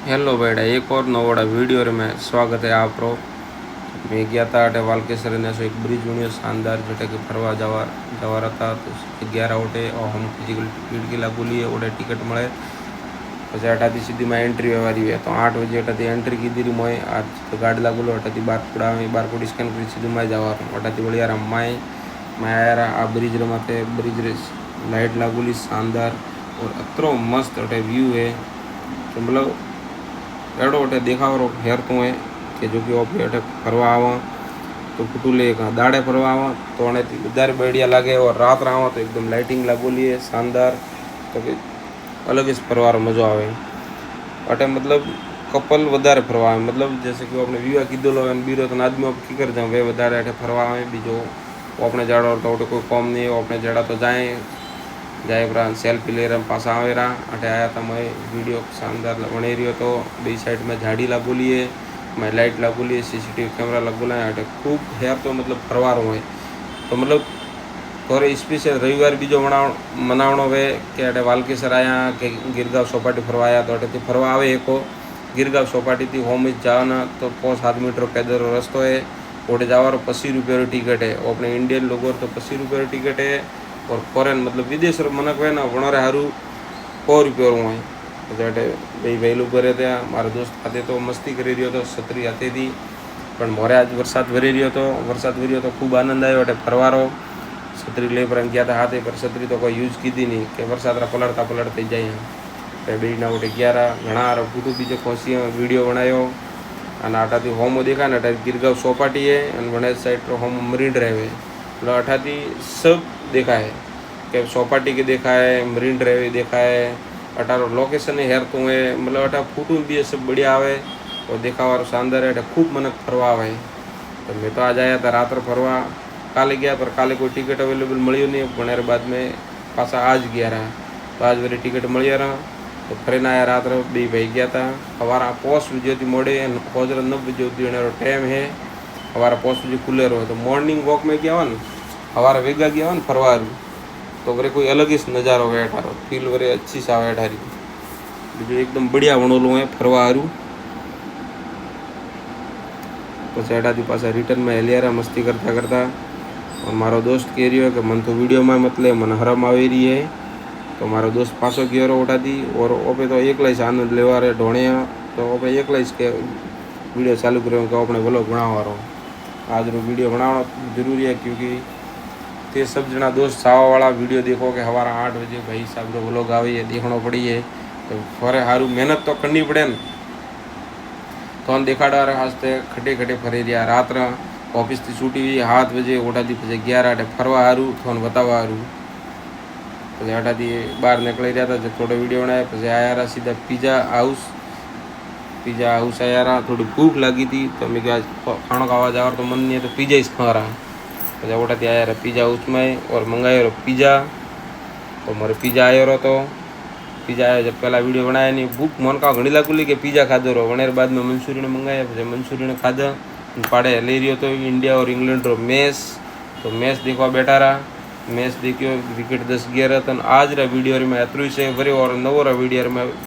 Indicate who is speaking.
Speaker 1: Hello बेटा, एक और नवड़ा वीडियो में स्वागत है आप रो। मैं गया था अटे वालकेसर ने सो एक ब्रिज बनियो शानदार जटे के फरवा जवा जवा रहा था। तो 11 उठे और हम फिजिकल टिकट की लागू लिए ओडे टिकट મળે પછી અટાથી સીધી માં એન્ટ્રી વાળી है। तो 8 बजे अटाથી एंट्री की दी मोय आज तो गाड़ी लागू लो अटाથી बारकोड स्कैन कर सीधू में जावा अटाથી बड़ी यार मैं आया आ ब्रिज माथे ब्रिज लाइट लागूली शानदार और अतरो मस्त अटे व्यू है। तो मतलब एडो अटे देखावरो हेर तो है कि जो कि ओपी अटे फरवा आवा तो कुटुले दाड़े फरवा आवा तो अने वधारे बढ़िया लागे और रात आवा तो एकदम लाइटिंग लागोली है शानदार। तो कि अलग इस फरवार मज़ो आवे अटे मतलब कपल वधारे फरवा आवे मतलब जैसे कि अपने विवाह कीधो लो बीरो तो आदमी की कर जाऊँ वे वधारे अटे फरवा आवे। बीजो अपने जाड़ो तो कोई कॉम नहीं अपने जड़ा तो जाए पर सेल्फी ले रहा पासा आवे रहा अटे आया था मैं वीडियो शानदार बने रही तो बी साइड में झाड़ी लागूली है मैं लाइट लागूली है सीसीटीवी कैमरा लगूला है अटे खूब हेर तो मतलब फरवार हुए। तो मतलब थोड़े स्पेशल रविवार बीजो मनावणो वे कि अटे वालकेसर आया कि गिरगांव सोपाटी फरवाया तो अटे फरवा आवे एको गिरगांव सोपाटी थी होम जाना तो 5-7 मीटर पैदल रस्तो है ओटे जावारो 25 रुपये टिकट है। अपने इंडियन लोगों तो 25 रुपये टिकट है और फॉरेन मतलब विदेश मनक हुए ना वणोरे हारू 100 रुपये हुए। तो अटे भाई लोग भरे थे मारा दोस्त खाते तो मस्ती करी रही तो छतरी हाथे थी पण मोरे आज वरसाद भरी रही तो खूब आनंद आयो अटे फरवारो छतरी ले पर गया था हाथे पर छतरी तो कोई यूज की नहीं कि वरसाद पलटता जाए बेना उठे 11 घना फूटू बीजे खोसी वीडियो बनायो અને આટાથી હોમ દેખાય ને અટા गिरगांव सोपाटी है और वनेज साइड पर होम मरीन ड्राइव है मतलब अठाથી सब देखा है कि सोपाटी के देखा है मरीन ड्राइव देखा है अठारो लोकेशन है हेर तो है मतलब अठा फूटू भी सब बढ़िया आवे और देखा वारो शानदार है खूब मनक फरवा आवे। तो मैं तो आज आया था रात फरवा काले गया पर काले कोई टिकट अवेलेबल मळ्यो नहीं पण बाद में पासा आज गया रहा तो आज मेरी टिकट मळ्या रहा तो फरीने आया रात बे भाई गया था हवारा 5 बजे थी मोड़े होजर 9 बजे टाइम है हवारा 5 बजे खुले रहो। तो मॉर्निंग वॉक में गया हो ना हवारा वेगा गया हो ना फरवा तो वरे कोई अलग ही नज़ारो है अठारो फील वरे अच्छी सा है अठारी बीजू एकदम बढ़िया वणोलू है फरवा हारू। પછી અટાથી પાછા रिटर्न में हेलियारा मस्ती करता करता और मारो दोस्त कह रही है कि मन तो वीडियो में मतलब मन हरम आवी रही है। तो मारो दोस्त पासो गयो रो उठाती और ओपे तो एकला ही आनंद लेवा रे ढोणिया तो ओपे एकला ही के वीडियो चालू करो कि अपने व्लॉग बनावारो आज रो वीडियो बनावना जरूरी है क्योंकि ते सब जना दोस्त सावा वाला वीडियो देखो कि हमारा 8 बजे भाई साहब रो व्लॉग आवे है देखना पड़ी है तो फरे हारू मेहनत तो करनी पड़े न तो हम देखाड़ा हंसते खटे खटे फरी रहा रात ऑफिस थी छूटी हुई 7 बजे ओठाती पीछे 11 अटे फरवा हारू तो बतावा हारू પછી અટાથી બહાર નીકળી રહ્યા હતા થોડો વિડીયો બનાવ્યા પછી આયા રહ્યા સીધા पिज़्ज़ा हाउस आया रहा थोड़ी भूख लगी थी तो मैं क्या खाना खावा जावा तो मन नहीं है तो पिज़्ज़ा ही खा रहा પછી ઓટાથી आया रहा पिज़्ज़ा हाउस में और मंगायो रहा पिज़्ज़ा तो मारे पिज़्ज़ा आयो रहा तो पिज़्ज़ा आया जब पहला वीडियो बनाया नहीं भूख मन का घनी लागूली कि पिज़्ज़ा खाधो रहो वनेर बाद में मंचूरियन मंगाया फिर मंचूरियन खाधा पाड़े ले रही तो इंडिया और इंग्लैंड रो मैच तो मैच देखवा बैठा रहा मैच देखियो विकेट 10-11 आज रा वीडियो में अतरू से वरे और नवो रा वीडियो में